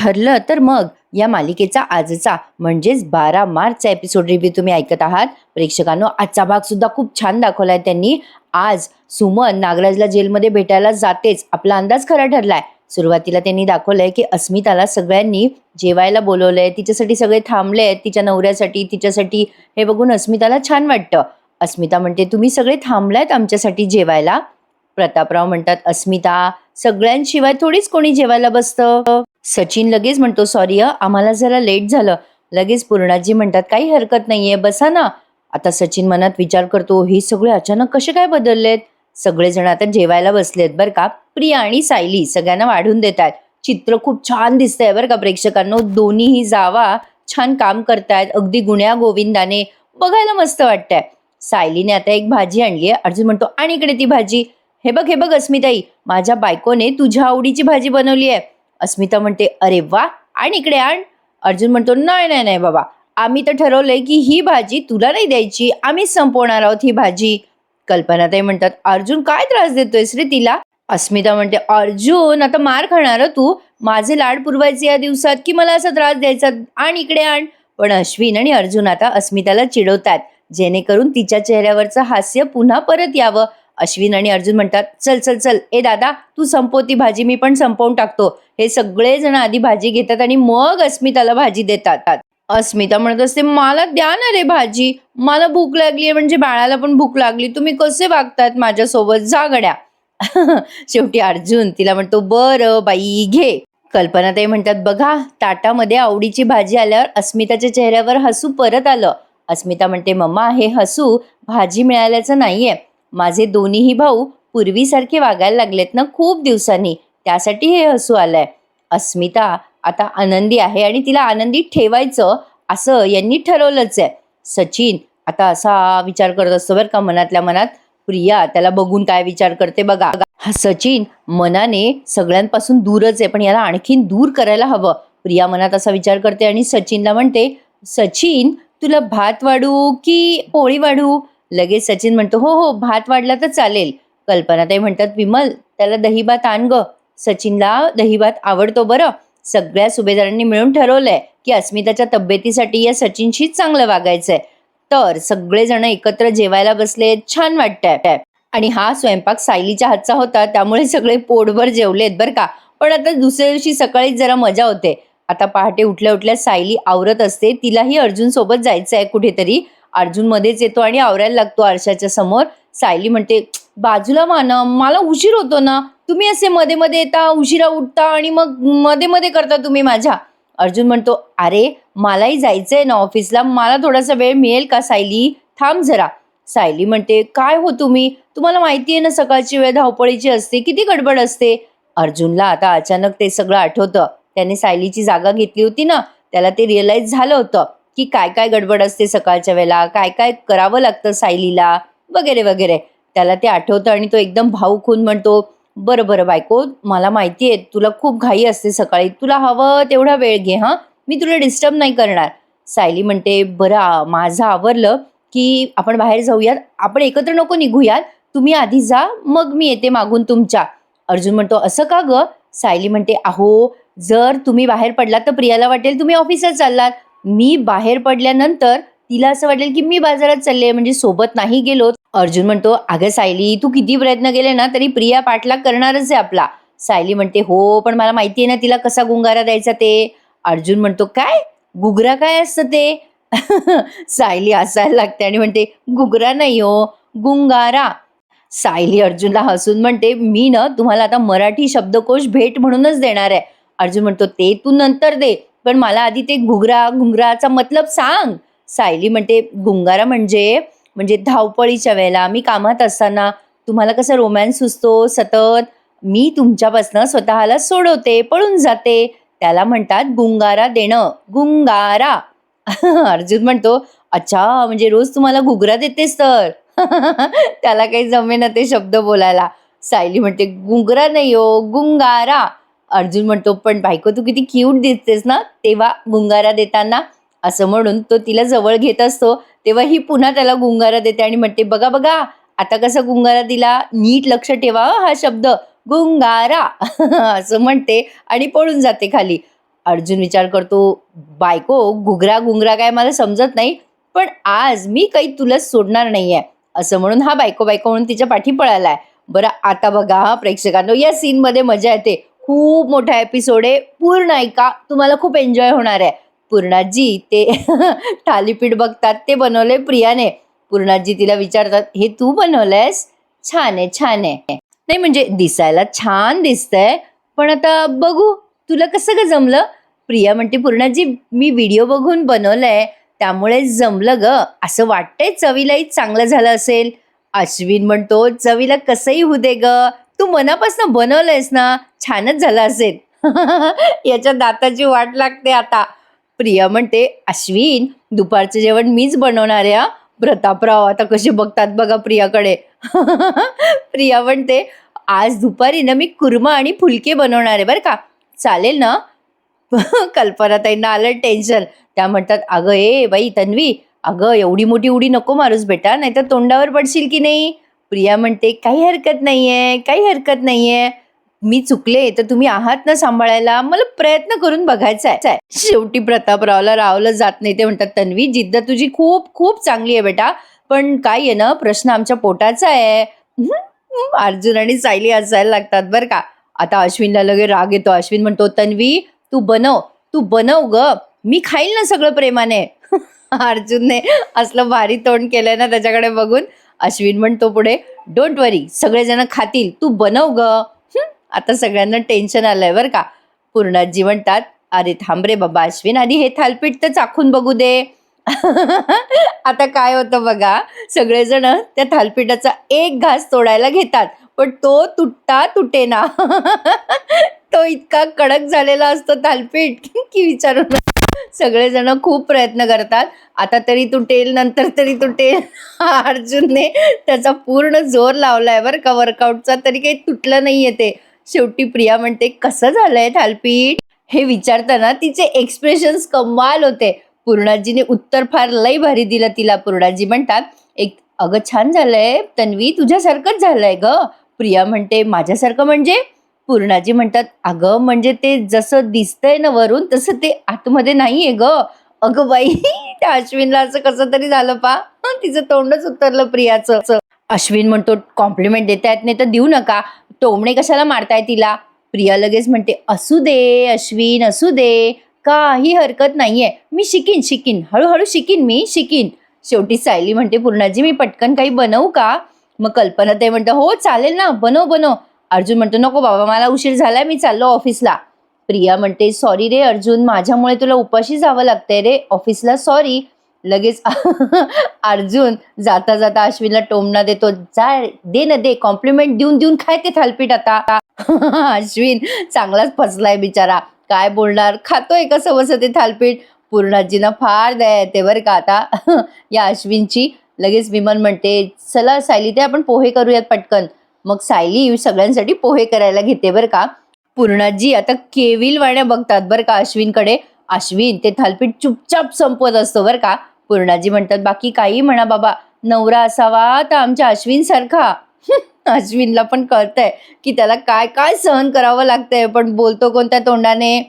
ठरलं तर मग या मालिकेचा आजचा म्हणजेच 12 मार्चचा एपिसोड रिव्ह्यू तुम्ही ऐकत आहात. प्रेक्षकांनो, आजचा भाग सुद्धा खूप छान दाखवलाय त्यांनी. आज सुमन नागराजला जेलमध्ये भेटायला जातेच, आपला अंदाज खरा ठरलाय. सुरुवातीला त्यांनी दाखवलंय की अस्मिताला सगळ्यांनी जेवायला बोलवलंय, तिच्यासाठी सगळे थांबले, तिच्या नवऱ्यासाठी, तिच्यासाठी. हे बघून अस्मिताला छान वाटतं. अस्मिता म्हणते, तुम्ही सगळे थांबलायत आमच्यासाठी जेवायला. प्रतापराव म्हणतात, अस्मिता, सगळ्यांशिवाय थोडीच कोणी जेवायला बसतं. सचिन लगेच म्हणतो, सॉरी आम्हाला जरा लेट झालं. लगेच पूर्णाजी म्हणतात, काही हरकत नाहीये, बसा ना. आता सचिन मनात विचार करतो, हे सगळे अचानक कसे काय बदललेत. सगळेजण आता जेवायला बसलेत बरं का. प्रिया आणि सायली सगळ्यांना वाढून देत आहेत. चित्र खूप छान दिसतंय बरं का प्रेक्षकांनो. दोन्हीही जावा छान काम करतायत, अगदी गुण्या गोविंदाने, बघायला मस्त वाटतंय. सायलीने आता एक भाजी आणलीये. अर्जुन म्हणतो, आणि इकडे ती भाजी. हे बघ अस्मिताई, माझ्या बायकोने तुझ्या आवडीची भाजी बनवली आहे. अस्मिता म्हणते, अरे वा, आणि इकडे आण. अर्जुन म्हणतो, नाही नाही नाही बाबा, आम्ही तर ठरवलंय की ही भाजी तुला नाही द्यायची, आम्हीच संपवणार आहोत ही भाजी. कल्पनाताई म्हणतात, अर्जुन काय त्रास देतोयस रे तिला. अस्मिता म्हणते, अर्जुन आता मार खाणार तू. माझे लाड पुरवायचे या दिवसात की मला असा त्रास द्यायचा, आणि इकडे आण. पण अश्विन आणि अर्जुन आता अस्मिताला चिडवतात, जेणेकरून तिच्या चेहऱ्यावरचं हास्य पुन्हा परत यावं. अश्विन आणि अर्जुन म्हणतात, चल चल चल, ए दादा तू संपव ती भाजी, मी पण संपवून टाकतो. हे सगळे जण आधी भाजी घेतात आणि मग अस्मिताला भाजी देतात. अस्मिता म्हणत असते, मला द्या ना रे भाजी, मला भूक लागली म्हणजे बाळाला पण भूक लागली, तुम्ही कसे वागतात माझ्यासोबत, जा गड्या. शेवटी अर्जुन तिला म्हणतो, बरं बाई घे. कल्पनाताई म्हणतात, बघा ताटामध्ये आवडीची भाजी आल्यावर अस्मिताच्या चेहऱ्यावर हसू परत आलं. अस्मिता म्हणते, मम्मा हे हसू भाजी मिळाल्याचं नाहीये, माझे दोन्हीही भाऊ पूर्वीसारखे वागायला लागलेत ना खूप दिवसांनी, त्यासाठी हे हसू आलंय. अस्मिता आता आनंदी आहे आणि तिला आनंदी ठेवायचं असं यांनी ठरवलंच आहे. सचिन आता असा विचार करत असतो बरं का मनातल्या मनात. प्रिया त्याला बघून काय विचार करते बघा. हा सचिन मनाने सगळ्यांपासून दूरच आहे, पण याला आणखीन दूर करायला हवं. प्रिया मनात असा विचार करते आणि सचिनला म्हणते, सचिन तुला भात वाढू की पोळी वाढू. लगेच सचिन म्हणतो, हो हो भात वाढला तर चालेल. कल्पनाताई म्हणतात, विमल त्याला दही भात आण ग. सचिनला दही भात आवडतो बरं. सगळ्या सुभेदारांनी मिळून ठरवलंय की अस्मिताच्या तब्येतीसाठी या सचिनशीच चांगलं वागायचंय. तर सगळेजण एकत्र जेवायला बसले, छान वाटतंय. आणि हा स्वयंपाक सायलीच्या हातचा होता, त्यामुळे सगळे पोटभर जेवलेत बरं का. पण आता दुसऱ्या दिवशी सकाळीच जरा मजा होते. आता पहाटे उठल्या उठल्या सायली आवरत असते, तिलाही अर्जुन सोबत जायचं आहे कुठेतरी. अर्जुन मध्येच येतो आणि आवरायला लागतो आरशाच्या समोर. सायली म्हणते, बाजूला माना, मला उशीर होतो ना, तुम्ही असे मध्ये मध्ये येता, उशिरा उठता आणि मग मध्ये मध्ये करता तुम्ही माझ्या. अर्जुन म्हणतो, अरे मलाही जायचंय ना ऑफिसला, मला थोडासा वेळ मिळेल का सायली, थांब जरा. सायली म्हणते, काय हो तुम्हाला माहिती आहे ना सकाळची वेळ धावपळीची असते, किती गडबड असते. अर्जुनला आता अचानक ते सगळं आठवतं. त्याने सायलीची जागा घेतली होती ना, त्याला ते रिअलाइज झालं होतं की काय काय गडबड असते सकाळच्या वेळेला, काय काय करावं लागतं सायलीला, वगैरे वगैरे. त्याला ते आठवतं आणि तो एकदम भावूक होऊन म्हणतो, बरं बरं बायको, मला माहिती आहे तुला खूप घाई असते सकाळी, तुला हवं तेवढा वेळ घे, हां, मी तुला डिस्टर्ब नाही करणार. सायली म्हणते, बरं माझं आवरलं की आपण बाहेर जाऊयात, आपण एकत्र नको निघूयात, तुम्ही आधी जा मग मी येते मागून तुमच्या. अर्जुन म्हणतो, असं का ग. सायली म्हणते, अहो जर तुम्ही बाहेर पडलात तर प्रियाला वाटेल तुम्ही ऑफिसात चाललात, मी बाहेर पडल्यानंतर तिला असं वाटेल की मी बाजारात चालले, म्हणजे सोबत नाही गेलो. अर्जुन म्हणतो, अगं सायली तू किती प्रयत्न केले ना तरी प्रिया पाठलाग करणारच आहे आपला. सायली म्हणते, हो पण मला माहिती आहे ना तिला कसा गुंगारा द्यायचा ते. अर्जुन म्हणतो, काय गुगरा काय असतं ते. सायली हसायला लागते आणि म्हणते, गुगरा नाही हो, गुंगारा. सायली अर्जुनला हसून म्हणते, मी ना तुम्हाला आता मराठी शब्दकोश भेट म्हणूनच देणार आहे. अर्जुन म्हणतो, ते तू नंतर दे, पण मला आधी ते घुंगराचा मतलब सांग. सायली म्हणते, गुंगारा म्हणजे म्हणजे धावपळीच्या वेळेला, मी कामात असताना तुम्हाला कसं रोमॅन्स सुचतो सतत, मी तुमच्यापासून स्वतःला सोडवते, पळून जाते, त्याला म्हणतात गुंगारा देणं, गुंगारा. अर्जुन म्हणतो, अच्छा म्हणजे रोज तुम्हाला घुगरा देतेस तर. त्याला काही जमेना ते शब्द बोलायला. सायली म्हणते, गुंगरा नाही हो, गुंगारा. अर्जुन म्हणतो, पण बायको तू किती क्यूट दिसतेस ना तेव्हा गुंगारा देताना. असं म्हणून तो तिला जवळ घेत असतो, तेव्हा ही पुन्हा त्याला गुंगारा देते आणि म्हणते, बघा बघा आता कसा गुंगारा दिला, नीट लक्ष ठेवा हा शब्द गुंगारा. असं म्हणते आणि पळून जाते खाली. अर्जुन विचार करतो, बायको घुगरा घुंगरा काय मला समजत नाही, पण आज मी काही तुला सोडणार नाहीये, असं म्हणून हा बायको बायको म्हणून तिच्या पाठी पळालाय. बरं आता बघा हा प्रेक्षकांनो, या सीन मध्ये मजा येते. खूप मोठा एपिसोड आहे, पूर्ण ऐका, तुम्हाला खूप एन्जॉय होणार आहे. पूर्णाजी ते थालीपीठ बघतात, ते बनवलंय प्रियाने. पूर्णाजी तिला विचारतात, हे तू बनवलंयस? छान आहे, छान आहे. नाही म्हणजे दिसायला छान दिसतंय, पण आता बघू तुला कसं ग जमलं? प्रिया म्हणते, पूर्णाजी मी व्हिडिओ बघून बनवलंय, त्यामुळे जमलं ग. असं वाटतंय चवीलाही चांगलं झालं असेल. अश्विन म्हणतो, चवीला कसंही होऊ दे ग, तू मनापासून बनवलंयस ना, छानच झालं असेल. याच्या दाताची वाट लागते आता. प्रिया म्हणते, अश्विन दुपारचं जेवण मीच बनवणार आहे हा. प्रतापराव आता कसे बघतात बघा प्रियाकडे. प्रिया म्हणते, आज दुपारी ना मी कुर्मा आणि फुलके बनवणार आहे बरं का, चालेल ना? कल्पनाताईंना आलं टेन्शन. त्या म्हणतात, अगं ए बाई तन्वी, अगं एवढी मोठी उडी नको मारूस बेटा, नाहीतर तोंडावर पडशील की नाही. प्रिया म्हणते, काही हरकत नाहीये, काही हरकत नाहीये, मी चुकले तर तुम्ही आहात ना सांभाळायला, मला प्रयत्न करून बघायचा आहे. शेवटी प्रतापरावला रावलं जात नाही. ते म्हणतात, तन्वी जिद्द तुझी खूप खूप चांगली आहे बेटा, पण काय आहे ना, प्रश्न आमच्या पोटाचा आहे. अर्जुन आणि सायली हसायला लागतात बरं का. आता अश्विनला लगे राग येतो. अश्विन म्हणतो, तन्वी तू बनव, तू बनव ग, मी खाईल ना सगळं प्रेमाने. अर्जुनने असलं भारी तोंड केलंय ना त्याच्याकडे बघून. अश्विन म्हणतो पुढे, डोंट वरी, सगळेजण खातील, तू बनव ग. आता सगळ्यांना टेन्शन आलंय बरं का. पूर्णाजी म्हणतात, अरे थांब रे बाबा अश्विन, आधी हे थालपीठ तर चाखून बघू दे. आता काय होतं बघा, सगळेजण त्या थालपीठाचा एक घास तोडायला घेतात, पण तो तुटता तुटेना. तो इतका कडक झालेला असतो थालपीठ की विचारू नका. सगळेजण खूप प्रयत्न करतात, आता तरी तुटेल, नंतर तरी तुटेल. अर्जुनने त्याचा पूर्ण जोर लावलाय बरं का वर्कआउटचा, तरी काही तुटलं नाहीये ते. शेवटी प्रिया म्हणते, कसं झालंय थालपीठ? हे विचारताना तिचे एक्सप्रेशन्स कमाल होते. पूर्णाजीने उत्तर फार लई भारी दिलं तिला. पूर्णाजी म्हणतात, एक अगं छान झालंय तन्वी, तुझ्यासारखंच झालंय ग. प्रिया म्हणते, माझ्यासारखं म्हणजे? पूर्णाजी म्हणतात, अगं म्हणजे ते जसं दिसतंय ना वरून, तसं ते आतमध्ये नाहीये ग. अगं बाई, त्या अश्विनला असं कसं तरी झालं पा, तिचं तोंडच उतरलं प्रियाचं. अश्विन म्हणतो, कॉम्प्लिमेंट देता येत नाही तर देऊ नका, टोमणे कशाला मारताय तिला. प्रिया लगेच म्हणते, असू दे अश्विन, असू दे, काही हरकत नाहीये, मी शिकीन शिकीन, हळूहळू शिकीन, मी शिकीन. शेवटी सायली म्हणते, पूर्णाजी मी पटकन काही बनवू का? मग कल्पना ते म्हणतं, हो चालेल ना, बनव बनव. अर्जुन म्हणतो, नको बाबा मला उशीर झालाय, मी चाललो ऑफिसला. प्रिया म्हणते, सॉरी रे अर्जुन, माझ्यामुळे तुला उपाशी जावं लागतंय रे ऑफिसला, सॉरी. लगेच अर्जुन जाता जाता अश्विनला टोमणा देतो, जा दे ना दे, कॉम्प्लिमेंट देऊन देऊन काय ते थालपीठ आता. अश्विन चांगलाच फसलाय बिचारा, काय बोलणार, खातोय कसं बसं ते थालपीठ. पूर्णाजींना फार दया येते बरं का आता या अश्विनची. लगेच विमल म्हणते, चला सायली ते आपण पोहे करूयात पटकन. मग सायली सगळ्यांसाठी पोहे करायला घेते बरं का. पूर्णाजी आता केविल वाण्या बघतात बरं का अश्विनकडे. अश्विन ते थालपीठ चुपचाप संपवत असतो बरं का. पूर्णाजी म्हणतात, बाकी काही म्हणा बाबा, नवरा असावा तर आमच्या अश्विन सारखा. अश्विनला पण कळतंय की त्याला काय काय सहन करावं लागतंय, पण बोलतो कोणत्या तोंडाने.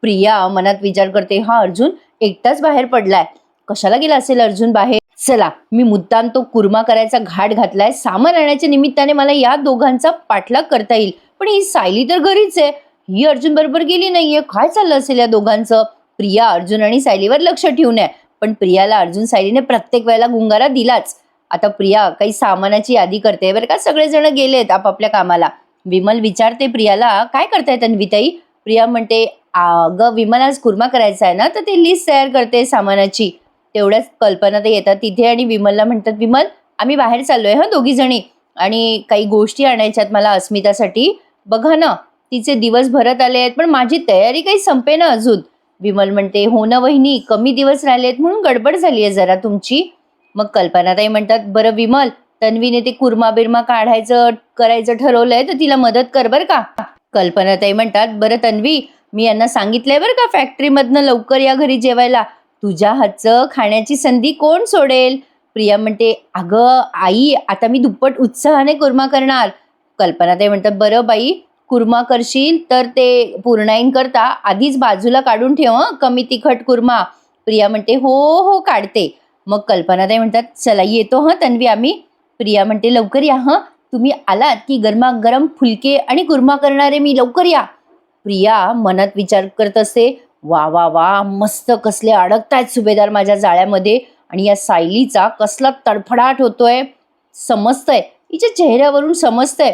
प्रिया मनात विचार करते, हा अर्जुन एकटाच बाहेर पडलाय, कशाला गेला असेल अर्जुन बाहेर. चला मी मुद्दाम तो कुर्मा करायचा घाट घातलाय, सामान आणायच्या निमित्ताने मला या दोघांचा पाठलाग करता येईल. पण ही सायली तर घरीच आहे, ही अर्जुन बरोबर गेली नाहीये, काय चाललं असेल या दोघांचं. प्रिया अर्जुन आणि सायलीवर लक्ष ठेवून आहे, पण प्रियाला अर्जुन सायलीने प्रत्येक वेळेला गुंगारा दिलाच. आता प्रिया काही सामानाची यादी करते बरं का, सगळेजण गेलेत आपापल्या कामाला. विमल विचारते प्रियाला, काय करताय तन्वीताई? प्रिया म्हणते, अगं विमल आज कुर्मा करायचा आहे ना, तर ते लिस्ट तयार करते सामानाची. तेवढ्याच कल्पना तर येतात तिथे आणि विमलला म्हणतात, विमल आम्ही बाहेर चाललोय हा दोघी जणी, आणि काही गोष्टी आणायच्यात मला अस्मितासाठी, बघा ना तिचे दिवस भरत आले आहेत, पण माझी तयारी काही संपे ना अजून. विमल म्हणते, हो ना वहिनी, कमी दिवस राहिलेत म्हणून गडबड झाली आहे जरा तुमची. मग कल्पनाताई म्हणतात, बरं विमल, तन्वीने ते कुर्मा बिर्मा काढायचं करायचं ठरवलंय तर तिला मदत कर बरं का. कल्पनाताई म्हणतात, बरं तन्वी, मी यांना सांगितलंय बरं का फॅक्टरीमधनं लवकर या घरी जेवायला, तुझ्या हातचं खाण्याची संधी कोण सोडेल. प्रिया म्हणते, अगं आई, आता मी दुप्पट उत्साहाने कुर्मा करणार. कल्पनाताई म्हणतात, बरं बाई, कुर्मा करशील तर ते पूर्णाईन करता आधीच बाजूला काढून ठेव हं, कमी तिखट कुर्मा. प्रिया म्हणते हो हो काढते. मग कल्पनाताई म्हणतात चला येतो हं तन्वी आम्ही. प्रिया म्हणते लवकर या हं, तुम्ही आलात की गरमागरम फुलके आणि कुर्मा करणारे मी, लवकर या. प्रिया मनात विचार करत असते, वा वा वा मस्त कसले अडकतायत सुभेदार माझ्या जाळ्यामध्ये, आणि या सायलीचा कसला तडफडाट होतोय. समजतंय हिच्या चेहऱ्यावरून, समजतंय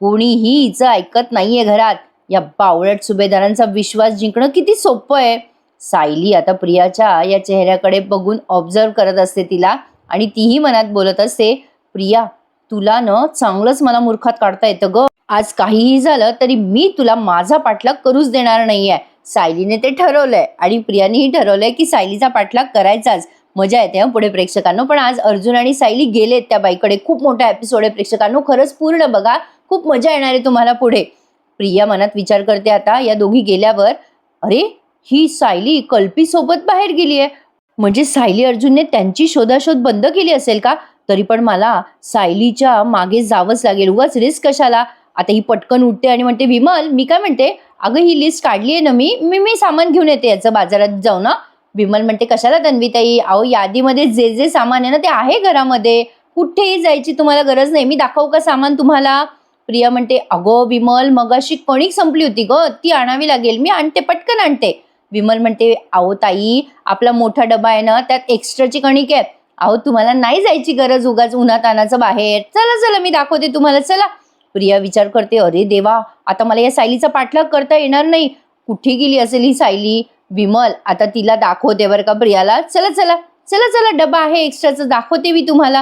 कोणीही हिचं ऐकत नाहीये घरात. या बावळट सुभेदारांचा विश्वास जिंकणं किती सोपं आहे. सायली आता प्रियाच्या या चेहऱ्याकडे बघून ऑब्झर्व करत असते तिला, आणि तीही मनात बोलत असते, प्रिया तुला न चांगलंच मला मूर्खात काढता येतं ग. आज काहीही झालं तरी मी तुला माझा पाठलाग करूच देणार नाहीये. सायलीने ते ठरवलंय आणि प्रियानेही ठरवलंय की सायलीचा पाठलाग करायचाच. मजा येते हं पुढे प्रेक्षकांनो. पण आज अर्जुन आणि सायली गेलेत त्या बाईकडे. खूप मोठा एपिसोड आहे प्रेक्षकांनो, खरंच पूर्ण बघा, खूप मजा येणार आहे तुम्हाला पुढे. प्रिया मनात विचार करते आता या दोघी गेल्यावर, अरे ही सायली कल्पी सोबत बाहेर गेली आहे, म्हणजे सायली अर्जुनने त्यांची शोधाशोध बंद केली असेल का? तरी पण मला सायलीच्या मागे जावंच लागेल, उगाच रिस्क कशाला. आता ही पटकन उठते आणि म्हणते, विमल मी काय म्हणते, अगं ही लिस्ट काढली आहे ना मी मी मी सामान घेऊन येते याचं बाजारात जाऊ ना. विमल म्हणते कशाला तन्वीताई, अहो यादीमध्ये जे जे सामान आहे ना ते आहे घरामध्ये, कुठेही जायची तुम्हाला गरज नाही, मी दाखवू का सामान तुम्हाला. प्रिया म्हणते अगो विमल मगाशी कणिक संपली होती ग, ती आणावी लागेल, मी आणते पटकन आणते. विमल म्हणते अहो ताई आपला मोठा डबा आहे ना त्यात एक्स्ट्राची कणिक आहे, अहो तुम्हाला नाही जायची गरज उगाच उन्हात आणायचं बाहेर, चला चला मी दाखवते तुम्हाला, चला. प्रिया विचार करते, अरे देवा आता मला या सायलीचा पाठलाग करता येणार नाही, कुठे गेली असेल ही सायली. विमल आता तिला दाखवते बरं का प्रियाला, चला चला चला चला डबा आहे एक्स्ट्राचं, दाखवते मी तुम्हाला.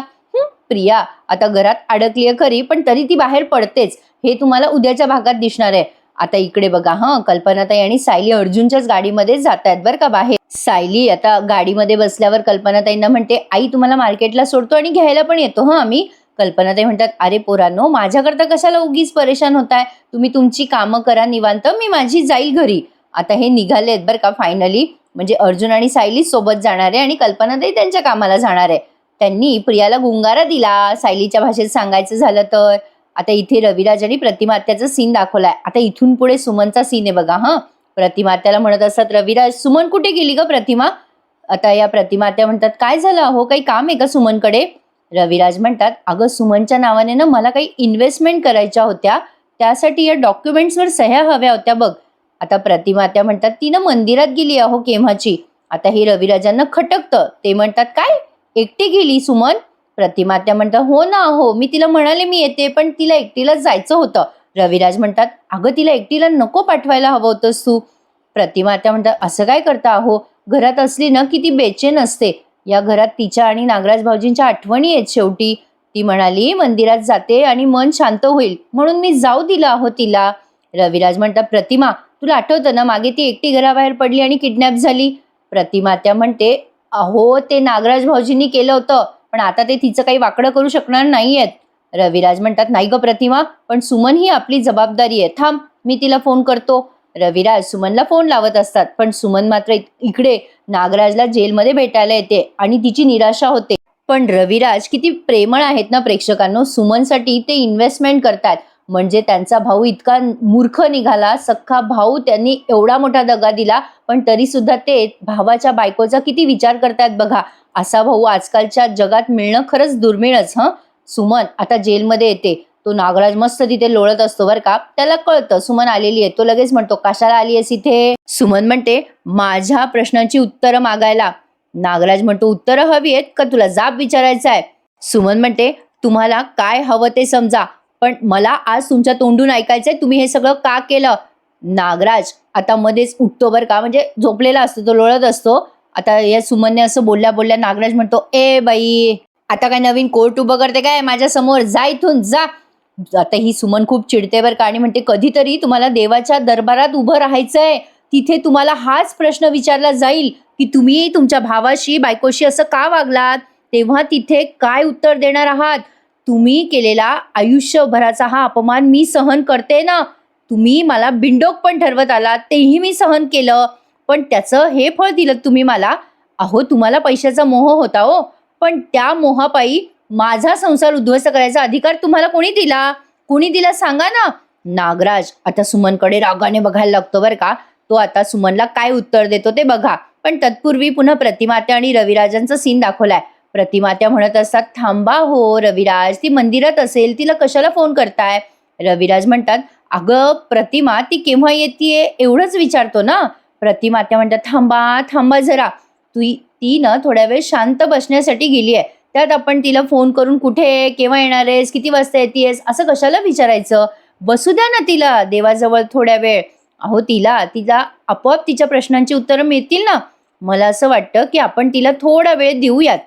प्रिया आता घरात अडकली आहे खरी, पण तरी ती बाहेर पडतेच, हे तुम्हाला उद्याच्या भागात दिसणार आहे. आता इकडे बघा हं, कल्पनाताई आणि सायली अर्जुनच्याच गाडीमध्ये जात आहेत बरं का बाहेर. सायली आता गाडीमध्ये बसल्यावर कल्पनाताईंना म्हणते, आई तुम्हाला मार्केटला सोडतो आणि घ्यायला पण येतो हं आम्ही. कल्पनाताई म्हणतात, अरे पोरांनो माझ्याकरता कशाला उगीच परेशान होताय, तुम्ही तुमची कामं करा निवांत, मी माझी जाईल घरी. आता हे निघाले आहेत बरं का फायनली, म्हणजे अर्जुन आणि सायली सोबत जाणार आहे आणि कल्पनाताई त्यांच्या कामाला जाणार आहे. त्यांनी प्रियाला गुंगारा दिला सायलीच्या भाषेत सांगायचं झालं तर. आता इथे रविराज आणि प्रतिमा आत्याचा सीन दाखवलाय. आता इथून पुढे सुमनचा सीन आहे बघा हं. प्रतिमा आत्याला म्हणत असतात रविराज, सुमन कुठे गेली ग प्रतिमा. आता या प्रतिमा आत्या म्हणतात, काय झालं हो, काही काम आहे का सुमनकडे. रविराज म्हणतात, अगं सुमनच्या नावाने ना मला काही इन्व्हेस्टमेंट करायच्या होत्या, त्यासाठी या डॉक्युमेंट्सवर सह्या हव्या होत्या बघ. आता प्रतिमा आत्या म्हणतात, ती ना मंदिरात गेली अहो केव्हाची. आता हे रविराजांना खटकतं, ते म्हणतात काय एकटी गेली सुमन. प्रतिमा आत्या म्हणतात, हो ना हो मी तिला म्हणाले मी येते, पण तिला एकटीलाच जायचं होतं. रविराज म्हणतात, अगं तिला एकटीला नको पाठवायला हवं होतंस तू. प्रतिमा आत्या म्हणतात, असं काय करता अहो, घरात असली ना की ती बेचैन असते, या घरात तिच्या आणि नागराज भाऊजींच्या आठवणी आहेत शेवटी. ती म्हणाली मंदिरात जाते आणि मन शांत होईल म्हणून मी जाऊ दिला अहो तिला. रविराज म्हणतात, प्रतिमा तुला आठवतं ना मागे ती एकटी घराबाहेर पडली आणि किडनॅप झाली. प्रतिमा आत्या म्हणते, अहो ते नागराज भाऊजींनी केलं होतं, पण आता ते तिचं काही वाकडं करू शकणार नाहीयेत. रविराज म्हणतात, नाही ग प्रतिमा, पण सुमन ही आपली जबाबदारी आहे, थांब मी तिला फोन करतो. रविराज सुमनला फोन लावत असतात, पण सुमन मात्र इकडे नागराजला जेलमध्ये भेटायला येते आणि तिची निराशा होते. पण रविराज किती प्रेमळ आहेत ना प्रेक्षकांनो, सुमनसाठी ते इन्व्हेस्टमेंट करतात. म्हणजे त्यांचा भाऊ इतका मूर्ख निघाला, सख्खा भाऊ, त्यांनी एवढा मोठा दगा दिला, पण तरी सुद्धा ते भावाच्या बायकोचा किती विचार करतात बघा. असा भाऊ आजकालच्या जगात मिळणं खरंच दुर्मिळच हं. सुमन आता जेलमध्ये येते, तो नागराज मस्त तिथे लोळत असतो बरं का, त्याला कळतं सुमन आलेली आहे, तो लगेच म्हणतो कशाला आली आहेस इथे. सुमन म्हणते माझ्या प्रश्नांची उत्तरं मागायला. नागराज म्हणतो, उत्तरं हवी आहेत का तुला जाब विचारायचा आहे. सुमन म्हणते, तुम्हाला काय हवं ते समजा, पण मला आज तुमच्या तोंडून ऐकायचंय तुम्ही हे सगळं का केलं. नागराज आता मध्येच उठतो बरं का, म्हणजे झोपलेला असतो तो, लोळत असतो. आता या सुमनने असं बोलल्या बोलल्या नागराज म्हणतो, ए बाई आता काय नवीन कोर्ट उभं करते काय माझ्या समोर, जा इथून जा. आता ही सुमन खूप चिडते बरं का आणि म्हणते, कधीतरी तुम्हाला देवाच्या दरबारात उभं राहायचंय, तिथे तुम्हाला हाच प्रश्न विचारला जाईल की तुम्ही तुमच्या भावाशी बायकोशी असं का वागलात, तेव्हा तिथे काय उत्तर देणार आहात. तुम्ही केलेला आयुष्यभराचा हा अपमान मी सहन करते ना, तुम्ही मला बिंडोक पण ठरवत आलात तेही मी सहन केलं, पण त्याचं हे फळ दिलं तुम्ही मला. अहो तुम्हाला पैशाचा मोह होता हो, पण त्या मोहापायी माझा संसार उद्ध्वस्त करायचा अधिकार तुम्हाला कोणी दिला, कोणी दिला सांगा ना. नागराज आता सुमनकडे रागाने बघायला लागतो बरं का. तो आता सुमनला काय उत्तर देतो ते बघा. पण तत्पूर्वी पुन्हा प्रतिमात्या आणि रविराजांचा सीन दाखवलाय. प्रतिमात्या म्हणत असतात, थांबा हो रविराज, ती मंदिरात असेल, तिला कशाला फोन करताय. रविराज म्हणतात, अगं प्रतिमा, ती केव्हा येतीये एवढंच विचारतो ना. प्रतिमात्या म्हणतात, थांबा थांबा जरा, ती ना थोड्या वेळ शांत बसण्यासाठी गेली आहे, त्यात आपण तिला फोन करून कुठे, केव्हा येणार आहेस, किती वाजता येतेस असं कशाला विचारायचं. बसू द्या ना तिला देवाजवळ थोड्या वेळ. अहो तिला तिला आपोआप तिच्या प्रश्नांची उत्तरं मिळतील ना. मला असं वाटतं की आपण तिला थोडा वेळ देऊयात.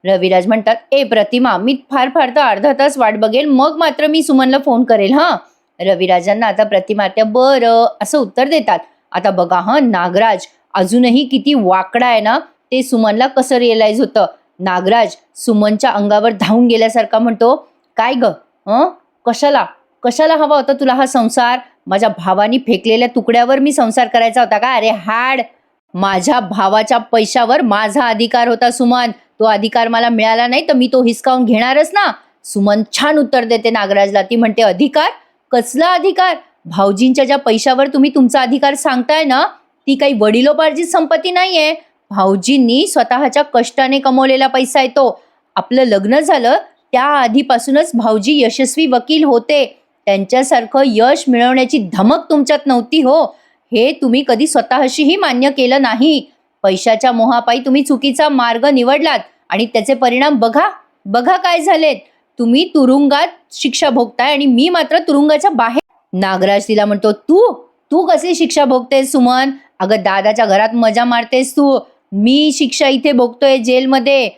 रविराज म्हणतात, ए प्रतिमा, मी फार फार तर अर्धा तास वाट बघेल, मग मात्र मी सुमनला फोन करेल हा. रविराजांना आता प्रतिमात्या बरं असं उत्तर देतात. आता बघा हा नागराज अजूनही किती वाकडा आहे ना, ते सुमनला कसं रिअलाइज होतं. नागराज सुमनच्या अंगावर धावून गेल्यासारखा म्हणतो, काय ग, कशाला कशाला हवा होता तुला हा संसार. माझ्या भावानी फेकलेल्या तुकड्यावर मी संसार करायचा होता का. अरे हाड, माझ्या भावाच्या पैशावर माझा अधिकार होता सुमन. तो अधिकार मला मिळाला नाही तर मी तो हिसकावून घेणारच ना. सुमन छान उत्तर देते नागराजला. ती म्हणते, अधिकार, कसला अधिकार. भाऊजींच्या ज्या पैशावर तुम्ही तुमचा अधिकार सांगताय ना, ती काही वडिलोपार्जित संपत्ती नाहीये. भाऊजींनी स्वतःच्या कष्टाने कमवलेला पैसा आहे तो. आपलं लग्न झालं त्या आधीपासूनच भाऊजी यशस्वी वकील होते. त्यांच्यासारखं यश मिळवण्याची धमक तुमच्यात नव्हती हो. हे तुम्ही कधी स्वतःशीही मान्य केलं नाही. पैशाच्या मोहापायी तुम्ही चुकीचा मार्ग निवडलात आणि त्याचे परिणाम बघा बघा काय झालेत. तुम्ही तुरुंगात शिक्षा भोगताय आणि मी मात्र तुरुंगाच्या बाहेर. नागराज तिला म्हणतो, तू तू कशी शिक्षा भोगतेस सुमन. अगं दादाच्या घरात मजा मारतेस तू, मी शिक्षा इथे भोगतोय जेलमध्ये.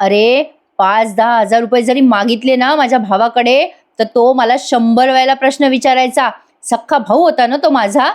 अरे 5-10 हजार रुपये जरी मागितले ना माझ्या भावाकडे तर तो मला 100 वेळेला प्रश्न विचारायचा. सख्खा भाऊ होता ना तो माझा,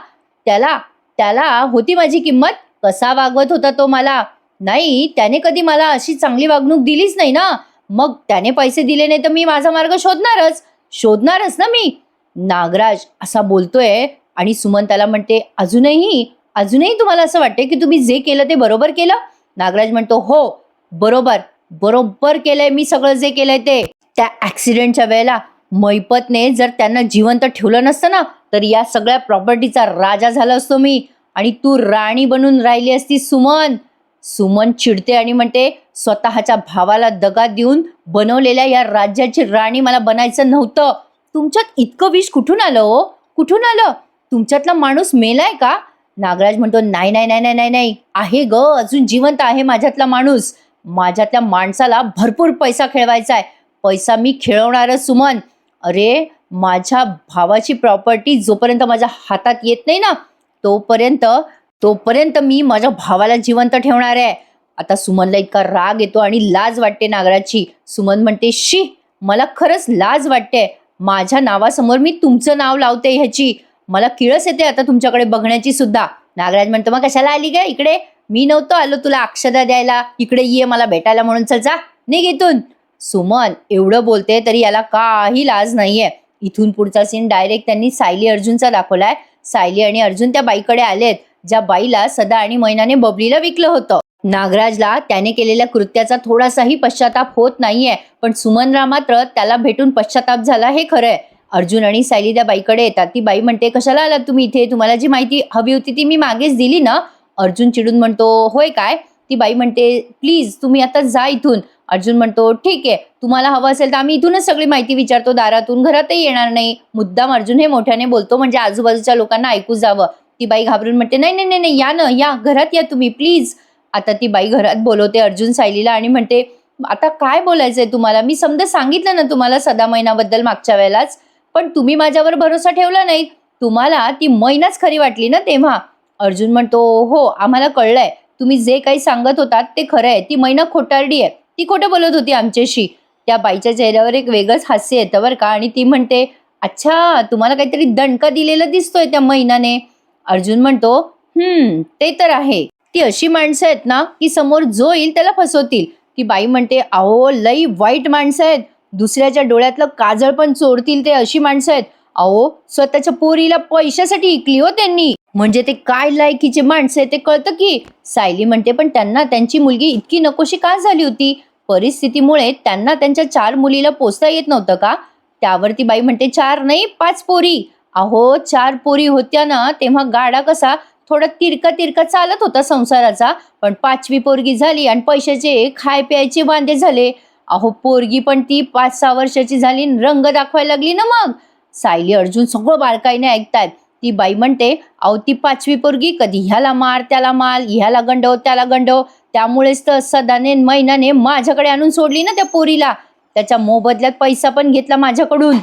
त्याला त्याला होती माझी किंमत. कसा वागवत होता तो मला. नाही, त्याने कधी मला अशी चांगली वागणूक दिलीच नाही ना. मग त्याने पैसे दिले नाही तर मी माझा मार्ग शोधणारच ना मी. नागराज असा बोलतोय आणि सुमन त्याला म्हणते, अजूनही तुम्हाला असं वाटतंय की तुम्ही जे केलं ते बरोबर केलं. नागराज म्हणतो, हो बरोबर केलंय मी सगळं जे केलंय ते. त्या ऍक्सिडेंटच्या वेळेला मैपतने जर त्यांना जिवंत ठेवलं नसतं ना तर या सगळ्या प्रॉपर्टीचा राजा झाला असतो मी आणि तू राणी बनून राहिली असती सुमन. सुमन चिडते आणि म्हणते, स्वतःच्या भावाला दगा देऊन बनवलेल्या या राज्याची राणी मला बनायचं नव्हतं. तुमच्यात इतकं विष कुठून आलं हो, कुठून आलं. तुमच्यातला माणूस मेलाय का. नागराज म्हणतो, नाही आहे ग, अजून जिवंत आहे माझ्यातला माणूस. माझ्यातल्या माणसाला भरपूर पैसा खेळवायचा आहे. पैसा मी खेळवणारच सुमन. अरे माझ्या भावाची प्रॉपर्टी जोपर्यंत माझ्या हातात येत नाही ना तोपर्यंत मी माझ्या भावाला जिवंत ठेवणार आहे. आता सुमनला इतका राग येतो आणि लाज वाटते नागराजची. सुमन म्हणते, शी, मला खरंच लाज वाटते. माझ्या नावासमोर मी तुमचं नाव लावते ह्याची. मला किळस येते आता तुमच्याकडे बघण्याची सुद्धा. नागराज म्हणतो, मग कशाला आली ग इकडे. मी नव्हतो आलो तुला अक्षदा द्यायला. इकडे ये मला भेटायला म्हणून. चल जा, निघ इथून. सुमन एवढं बोलते तरी याला काही लाज नाहीये. इथून पुढचा सीन डायरेक्ट त्यांनी सायली अर्जुनचा दाखवलाय. सायली आणि अर्जुन त्या बाईकडे आलेत ज्या बाईला सदा आणि मैनाने बबलीला विकलं होतं. नागराजला त्याने केलेल्या कृत्याचा थोडासाही पश्चाताप होत नाहीये, पण सुमनला मात्र त्याला भेटून पश्चाताप झाला हे खरंय. अर्जुन आणि सायली त्या बाईकडे येतात. ती बाई म्हणते, कशाला आलात तुम्ही इथे, तुम्हाला जी माहिती हवी होती ती मी मागेच दिली ना. अर्जुन चिडून म्हणतो, होय काय. ती बाई म्हणते, प्लीज तुम्ही आता जा इथून. अर्जुन म्हणतो, ठीक आहे, तुम्हाला हवं असेल तर आम्ही इथूनच सगळी माहिती विचारतो, दारातून, घरातही येणार नाही. मुद्दाम अर्जुन हे मोठ्याने बोलतो म्हणजे आजूबाजूच्या लोकांना ऐकू जावं. ती बाई घाबरून म्हणते, नाही या ना, या घरात या तुम्ही प्लीज. आता ती बाई घरात बोलवते अर्जुन सायलीला आणि म्हणते, आता काय बोलायचंय तुम्हाला. मी समजा सांगितलं ना तुम्हाला सदा मैनाबद्दल मागच्या वेळेलाच, पण तुम्ही माझ्यावर भरोसा ठेवला नाही. तुम्हाला ती मैनाच खरी वाटली ना तेव्हा. अर्जुन म्हणतो, हो आम्हाला कळलंय, तुम्ही जे काही सांगत होतात ते खरं आहे. ती मैना खोटारडी आहे, ती खोटं बोलत होती आमच्याशी. त्या बाईच्या चेहऱ्यावर एक वेगळंच हास्य येतं बरं का. आणि ती म्हणते, अच्छा, तुम्हाला काहीतरी दणका दिलेला दिसतोय त्या मैनाने. अर्जुन म्हणतो, ते तर आहे. ती अशी माणसं आहेत ना की समोर जो येईल त्याला फसवतील. ती बाई म्हणते, अहो लई वाईट माणसं आहेत, दुसऱ्याच्या डोळ्यातलं काजळ पण चोरतील ते, अशी माणसं आहेत. अहो स्वतःच्या पोरीला पैशासाठी इकली हो त्यांनी. म्हणजे ते काय लायकीचे माणसं आहे ते कळतं की. सायली म्हणते, पण त्यांना त्यांची मुलगी इतकी नकोशी का झाली होती. परिस्थितीमुळे त्यांना त्यांच्या 4 मुलीला पोसता येत नव्हतं का. त्यावरती बाई म्हणते, 4 नाही 5 पोरी. अहो 4 पोरी होत्या ना, तेव्हा गाडा कसा थोडा तिरका तिरका चालत होता संसाराचा. पण 5वी पोरगी झाली आणि पैशाचे खाय प्यायचे वांदे झाले. अहो पोरगी पण ती 5-6 वर्षाची झाली आणि रंग दाखवायला लागली ना मग. सायली अर्जुन सगळं बारकाईने ऐकतायत. ती बाई म्हणते, अहो ती 5वी पोरगी कधी ह्याला मार त्याला मार, ह्याला गंडव त्याला गंडव. त्यामुळेच तर सदाने न मैनाने माझ्याकडे आणून सोडली ना त्या पोरीला. त्याच्या मोबदल्यात पैसा पण घेतला माझ्याकडून.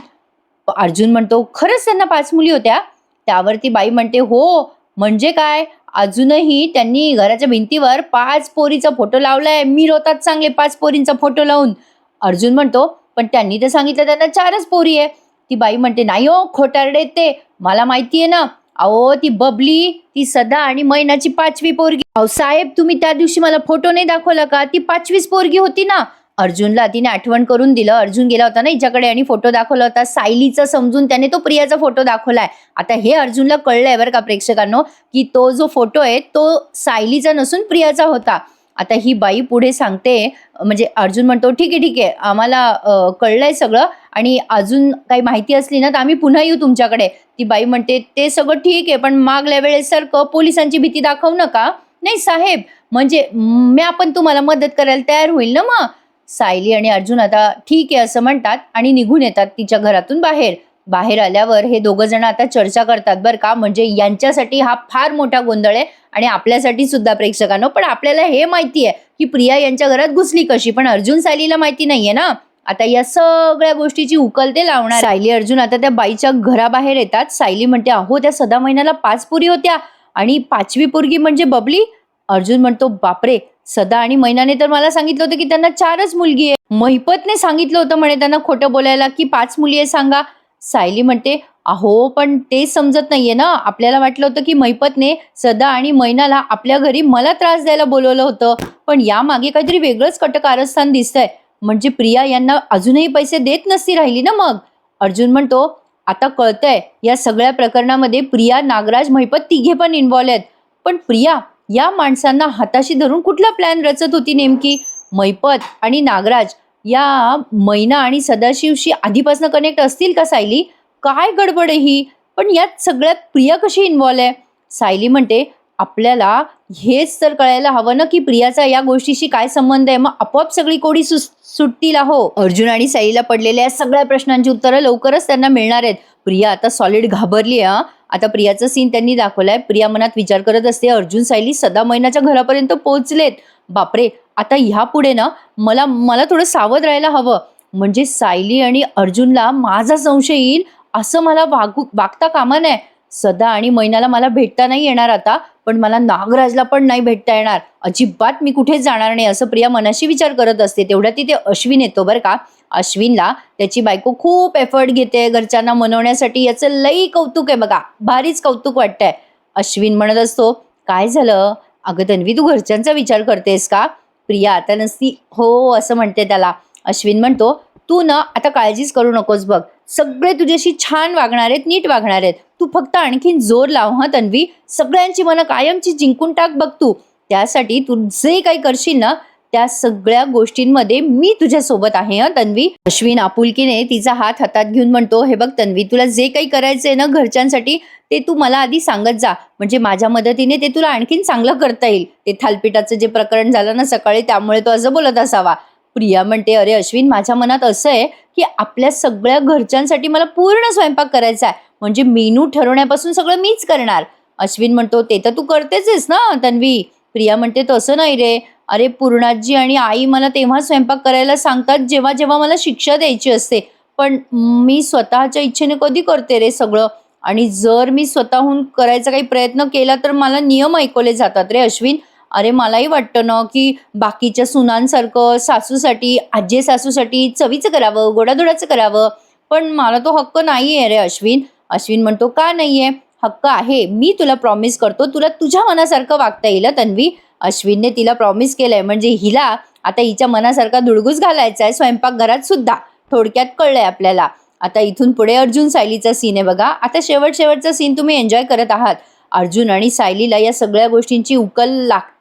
अर्जुन म्हणतो, खरंच त्यांना 5 मुली होत्या? त्यावरती बाई म्हणते, हो म्हणजे काय, अजूनही त्यांनी घराच्या भिंतीवर 5 पोरीचा फोटो लावलाय. मिरवतात चांगले 5 पोरींचा फोटो लावून. अर्जुन म्हणतो, पण त्यांनी तर सांगितलं त्यांना 4च पोरी आहे. ती बाई म्हणते, नाही हो खोटारडे ते, मला माहितीये ना. अहो ती बबली, ती सदा आणि मैनाची 5वी पोरगी. अहो साहेब तुम्ही त्या दिवशी मला फोटो नाही दाखवला का, ती 5वीच पोरगी होती ना. अर्जुनला तिने आठवण करून दिलं. अर्जुन गेला होता ना हिच्याकडे आणि फोटो दाखवला होता. सायलीचा समजून त्याने तो प्रियाचा फोटो दाखवलाय. आता हे अर्जुनला कळलंय बरं का प्रेक्षकांनो, की तो जो फोटो आहे तो सायलीचा नसून प्रियाचा होता. आता ही बाई पुढे सांगते, म्हणजे अर्जुन म्हणतो, ठीक आहे आम्हाला कळलंय सगळं आणि अजून काही माहिती असली ना तर आम्ही पुन्हा येऊ तुमच्याकडे. ती बाई म्हणते, ते सगळं ठीक आहे पण मागल्या वेळेसारखं पोलिसांची भीती दाखवू नका. नाही साहेब, म्हणजे मी आपण तुम्हाला मदत करायला तयार होईल ना मग. सायली आणि अर्जुन आता ठीक आहे असं म्हणतात आणि निघून येतात तिच्या घरातून बाहेर. बाहेर आल्यावर हे दोघं जण आता चर्चा करतात बरं का. म्हणजे यांच्यासाठी हा फार मोठा गोंधळ आहे आणि आपल्यासाठी सुद्धा प्रेक्षकांनो. पण आपल्याला हे माहिती आहे की प्रिया यांच्या घरात घुसली कशी, पण अर्जुन सायलीला माहिती नाहीये ना. आता या सगळ्या गोष्टीची उकल ते लावणार. सायली अर्जुन आता त्या बाईच्या घराबाहेर येतात. सायली म्हणते, अहो त्या सदा महिन्याला 5 पोरी होत्या आणि 5वी पोरगी म्हणजे बबली. अर्जुन म्हणतो, बापरे, सदा आणि मैनाने तर मला सांगितलं होतं की त्यांना 4च मुलगी आहे. महिपतने सांगितलं होतं म्हणे त्यांना खोटं बोलायला की 5 मुली आहे सांगा. सायली म्हणते, अहो पण ते समजत नाहीये ना. आपल्याला वाटलं होतं की महिपतने सदा आणि मैनाला आपल्या घरी मला त्रास द्यायला बोलवलं होतं, पण यामागे काहीतरी वेगळंच कारस्थान दिसतंय. म्हणजे प्रिया यांना अजूनही पैसे देत नसती राहिली ना मग. अर्जुन म्हणतो, आता कळतंय या सगळ्या प्रकरणामध्ये प्रिया, नागराज, महिपत तिघे पण इन्व्हॉल्व आहेत. पण प्रिया या माणसांना हाताशी धरून कुठला प्लॅन रचत होती नेमकी? महिपत आणि नागराज या मैना आणि सदाशिवशी आधीपासून कनेक्ट असतील का सायली? काय गडबड आहे ही? पण यात सगळ्यात प्रिया कशी इन्व्हॉल्व आहे? सायली म्हणते, आपल्याला हेच तर कळायला हवं ना की प्रियाचा या गोष्टीशी काय संबंध आहे. मग आपोआप सगळी कोडी सुटतील. हो, अर्जुन आणि सायलीला पडलेल्या सगळ्या प्रश्नांची उत्तरं लवकरच त्यांना मिळणार आहेत. प्रिया आता सॉलिड घाबरली आहे. आता प्रियाचा सीन त्यांनी दाखवलाय. प्रिया मनात विचार करत असते, अर्जुन सायली सदा मैनाच्या घरापर्यंत पोहोचलेत. बापरे, आता ह्या पुढे ना मला थोडं सावध राहायला हवं. म्हणजे सायली आणि अर्जुनला माझा संशय येईल असं मला वागता कामा नये. सदा आणि मैनाला मला भेटता नाही येणार आता, पण मला नागराजला पण नाही भेटता येणार. अजिबात मी कुठेच जाणार नाही असं प्रिया मनाशी विचार करत असते. तेवढ्यात तिथे अश्विन येतो बरं का. अश्विनला त्याची बायको खूप एफर्ट घेते घरच्यांना मनवण्यासाठी. याचं लई कौतुक आहे बघा, भारीच कौतुक वाटतंय. अश्विन म्हणत असतो, काय झालं अगं तन्वी, तू घरच्यांचा विचार करतेस का? प्रिया आता नसती हो असं म्हणते त्याला. अश्विन म्हणतो, तू ना आता काळजीच करू नकोस बघ, सगळे तुझ्याशी छान वागणार आहेत, नीट वागणार आहेत. तू फक्त आणखीन जोर लाव हा तन्वी, सगळ्यांची मनं कायमची जिंकून टाक बघ तू. त्यासाठी तू जे काही करशील ना त्या सगळ्या गोष्टींमध्ये मी तुझ्या सोबत आहे हा तन्वी. अश्विन आपुलकीने तिचा हात हातात घेऊन म्हणतो, हे बघ तन्वी, तुला जे काही करायचंय ना घरच्यांसाठी ते तू मला आधी सांगत जा, म्हणजे माझ्या मदतीने ते तुला आणखीन चांगलं करता येईल. ते थालपिठाचं जे प्रकरण झालं ना सकाळी त्यामुळे तो असं बोलत असावा. प्रिया म्हणते, अरे अश्विन, माझ्या मनात असं आहे की आपल्या सगळ्या घरच्यांसाठी मला पूर्ण स्वयंपाक करायचा आहे, म्हणजे मेनू ठरवण्यापासून सगळं मीच करणार. अश्विन म्हणतो, ते तर तू करतेच ना तन्वी. प्रिया म्हणते, तसं नाही रे, अरे पूर्णाजी आणि आई मला तेव्हा स्वयंपाक करायला सांगतात जेव्हा जेव्हा मला शिक्षा द्यायची असते, पण मी स्वतःच्या इच्छेने कधी करते रे सगळं. आणि जर मी स्वतःहून करायचा काही प्रयत्न केला तर मला नियम ऐकवले जातात रे अश्विन. अरे मलाही वाटतं ना की बाकीच्या सुनांसारखं सासूसाठी, आजी सासूसाठी चवीचं करावं, गोडाधोडाचं करावं, पण मला तो हक्क नाही आहे रे अश्विन. अश्विन म्हणतो, का नाही आहे? हक्क आहे, मी तुला प्रॉमिस करतो, तुला तुझ्या मनासारखं वागता येईल तन्वी. अश्विनने तिला प्रॉमिस केलंय, म्हणजे हिला आता हिच्या मनासारखा धुडगूस घालायचा आहे स्वयंपाकघरात सुद्धा. थोडक्यात कळलंय आपल्याला. आता इथून पुढे अर्जुन सायलीचा सीन आहे बघा. आता शेवटचा सीन तुम्ही एन्जॉय करत आहात. अर्जुन आणि सायलीला या सगळ्या गोष्टींची उकल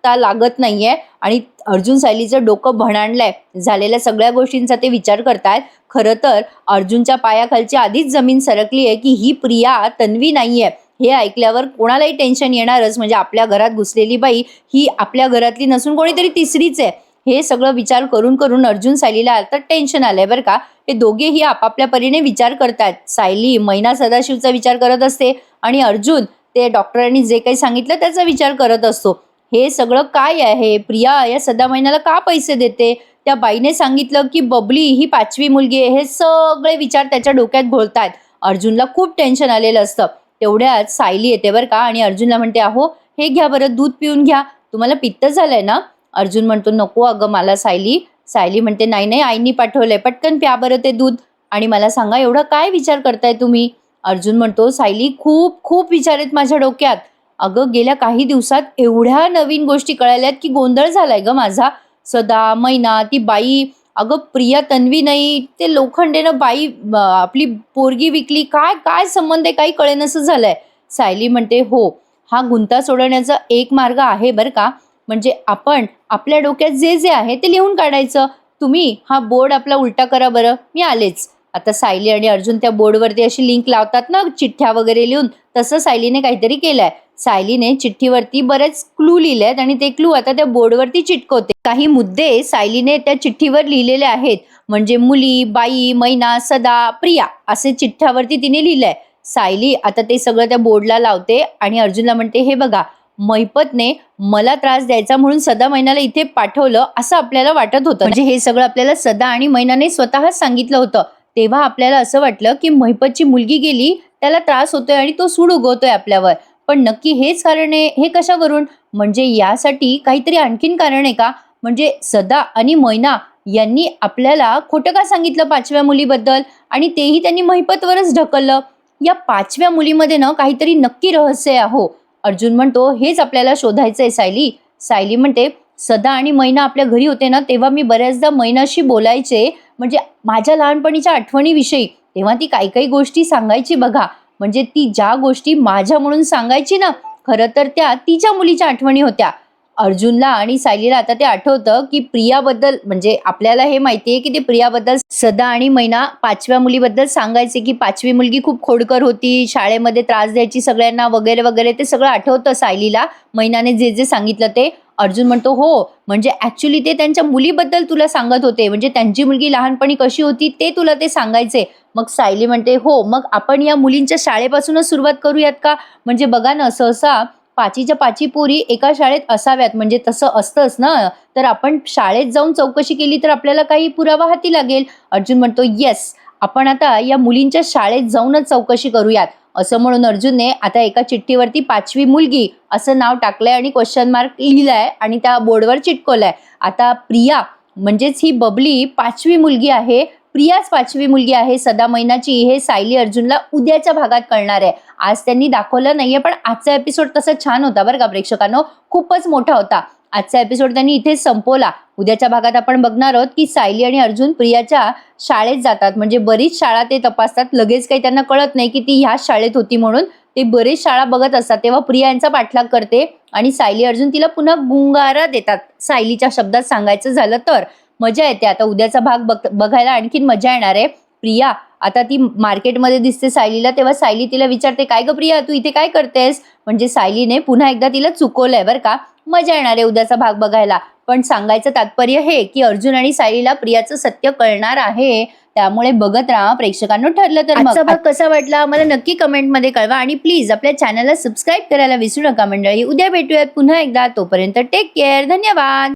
लागत नाहीये आणि अर्जुन सायलीचं डोकं भणाणलंय. झालेल्या सगळ्या गोष्टींचा ते विचार करतायत. खरं तर अर्जुनच्या पायाखालची आधीच जमीन सरकली आहे की ही प्रिया तन्वी नाहीये. हे ऐकल्यावर कोणालाही टेन्शन येणारच. म्हणजे आपल्या घरात घुसलेली बाई ही आपल्या घरातली नसून कोणीतरी तिसरीच आहे. हे सगळं विचार करून करून अर्जुन सायलीला आता टेन्शन आलंय बरं का. हे दोघेही आपापल्या परीने विचार करतात. सायली मैना सदाशिवचा विचार करत असते आणि अर्जुन ते डॉक्टरांनी जे काही सांगितलं त्याचा विचार करत असतो. हे सगळं काय आहे? प्रिया या सदा मैनाला का पैसे देते? त्या बाईने सांगितलं की बबली ही 5वी मुलगी आहे. हे सगळे विचार त्याच्या डोक्यात घोळतायत. अर्जुनला खूप टेन्शन आलेलं असतं. तेवढ्यात सायली येते बरं का आणि अर्जुनला म्हणते, अहो हे घ्या बरं, दूध पिऊन घ्या. तुम्हाला पित्त झालंय ना? अर्जुन म्हणतो, नको अगं मला सायली. सायली म्हणते, नाही नाही, आईनी पाठवलंय, पटकन प्या बरं ते दूध. आणि मला सांगा एवढा काय विचार करताय तुम्ही? अर्जुन म्हणतो, सायली खूप खूप विचार आहेत माझ्या डोक्यात. अगं गेल्या काही दिवसात एवढ्या नवीन गोष्टी कळाल्यात की गोंधळ झालाय ग माझा. सदा, मैना, ती बाई, अगं प्रिया तन्वी नाही, ते लोखंडेनं बाई आपली पोरगी विकली, काय काय संबंध आहे काही कळेनसं झालंय. सायली म्हणते, हो हा गुंता सोडवण्याचा एक मार्ग आहे बरं का. म्हणजे आपण आपल्या डोक्यात जे जे आहे ते लिहून काढायचं. तुम्ही हा बोर्ड आपला उलटा करा बरं, मी आलेच. आता सायली आणि अर्जुन त्या बोर्डवरती अशी लिंक लावतात ना चिठ्ठ्या वगैरे लिहून, तसं सायलीने काहीतरी केलंय. सायलीने चिठ्ठीवरती बरेच क्लू लिहिलेत आणि ते क्लू आता त्या बोर्डवरती चिटकवते. काही मुद्दे सायलीने त्या चिठ्ठीवर लिहिलेले आहेत. म्हणजे मुली, बाई, मैना, सदा, प्रिया असे चिठ्ठ्यावरती तिने लिहिलंय. सायली आता ते सगळं त्या बोर्डला लावते आणि अर्जुनला म्हणते, हे बघा मैपतने मला त्रास द्यायचा म्हणून सदा मैनाला इथे पाठवलं असं आपल्याला वाटत होतं. म्हणजे हे सगळं आपल्याला सदा आणि मैनाने स्वतःच सांगितलं होतं. तेव्हा आपल्याला असं वाटलं की मैपतची मुलगी गेली, त्याला त्रास होतोय आणि तो सूड उगवतोय आपल्यावर. पण नक्की हेच कारण आहे? हे कशावरून? म्हणजे यासाठी काहीतरी आणखीन कारण आहे का? म्हणजे सदा आणि मैना यांनी आपल्याला खोटं का सांगितलं 5व्या मुलीबद्दल आणि तेही त्यांनी मैपतवरच ढकललं. या 5व्या मुलीमध्ये ना काहीतरी नक्की रहस्य आहे. हो, अर्जुन म्हणतो, हेच आपल्याला शोधायचंय सायली. सायली म्हणते, सदा आणि मैना आपल्या घरी होते ना तेव्हा मी बऱ्याचदा मैनाशी बोलायचे. म्हणजे माझ्या लहानपणीच्या आठवणीविषयी. तेव्हा ती काही काही गोष्टी सांगायची बघा. म्हणजे ती ज्या गोष्टी माझ्या म्हणून सांगायची ना, खरं तर त्या तिच्या मुलीच्या आठवणी होत्या. अर्जुनला आणि सायलीला आता ते आठवतं की प्रियाबद्दल, म्हणजे आपल्याला हे माहितीये की ते प्रियाबद्दल सदा आणि मैना 5व्या मुलीबद्दल सांगायचे की 5वी मुलगी खूप खोडकर होती, शाळेमध्ये त्रास द्यायची सगळ्यांना वगैरे वगैरे. ते सगळं आठवतं सायलीला, मैनाने जे जे सांगितलं ते. अर्जुन म्हणतो, हो म्हणजे ऍक्च्युली ते त्यांच्या मुलीबद्दल तुला सांगत होते. म्हणजे त्यांची मुलगी लहानपणी कशी होती ते तुला ते सांगायचे. मग सायली म्हणते, हो मग आपण या मुलींच्या शाळेपासूनच सुरुवात करूयात का? म्हणजे बघा ना, सहसा 5च्या 5 पोरी एका शाळेत असाव्यात, म्हणजे तसं असतंच ना. तर आपण शाळेत जाऊन चौकशी केली तर आपल्याला काही पुरावा हाती लागेल. अर्जुन म्हणतो, येस आपण आता या मुलींच्या शाळेत जाऊनच चौकशी करूयात. असं म्हणून अर्जुनने आता एका चिठ्ठीवरती 5वी मुलगी असं नाव टाकलंय आणि क्वेश्चन मार्क लिहिलाय आणि त्या बोर्डवर चिटकवलंय. आता प्रिया म्हणजेच ही बबली 5वी मुलगी आहे. प्रियाच 5वी मुलगी आहे सदा मैनाची. हे सायली अर्जुनला उद्याच्या भागात कळणार आहे. आज त्यांनी दाखवलं नाहीये, पण आजचा एपिसोड तसा छान होता बरं का प्रेक्षकांनो, खूपच मोठा होता. आजचा एपिसोड त्यांनी इथे संपवला. उद्याच्या भागात आपण बघणार आहोत की सायली आणि अर्जुन प्रियाच्या शाळेत जातात. म्हणजे बरीच शाळा ते तपासतात. लगेच काही त्यांना कळत नाही की ती ह्याच शाळेत होती म्हणून. ते बरेच शाळा बघत असतात. तेव्हा प्रिया यांचा पाठलाग करते आणि सायली अर्जुन तिला पुन्हा गुंगारा देतात. सायलीच्या शब्दात सांगायचं झालं तर मजा येते. आता उद्याचा भाग बघायला आणखीन मजा येणार आहे. प्रिया आता ती मार्केटमध्ये दिसते सायलीला, तेव्हा सायली तिला विचारते, काय ग प्रिया तू इथे काय करतेस? म्हणजे सायलीने पुन्हा एकदा तिला चुकवलंय बरं का. मजा येणार आहे उद्याचा भाग बघायला. पण सांगायचं तात्पर्य हे की अर्जुन आणि सायलीला प्रियाचं सत्य कळणार आहे. त्यामुळे बघत राहा प्रेक्षकांनो. ठरलं तर आजचा भाग कसा वाटला मला नक्की कमेंटमध्ये कळवा आणि प्लीज आपल्या चॅनलला सबस्क्राईब करायला विसरू नका मंडळी. उद्या भेटूयात पुन्हा एकदा. तोपर्यंत टेक केअर. धन्यवाद.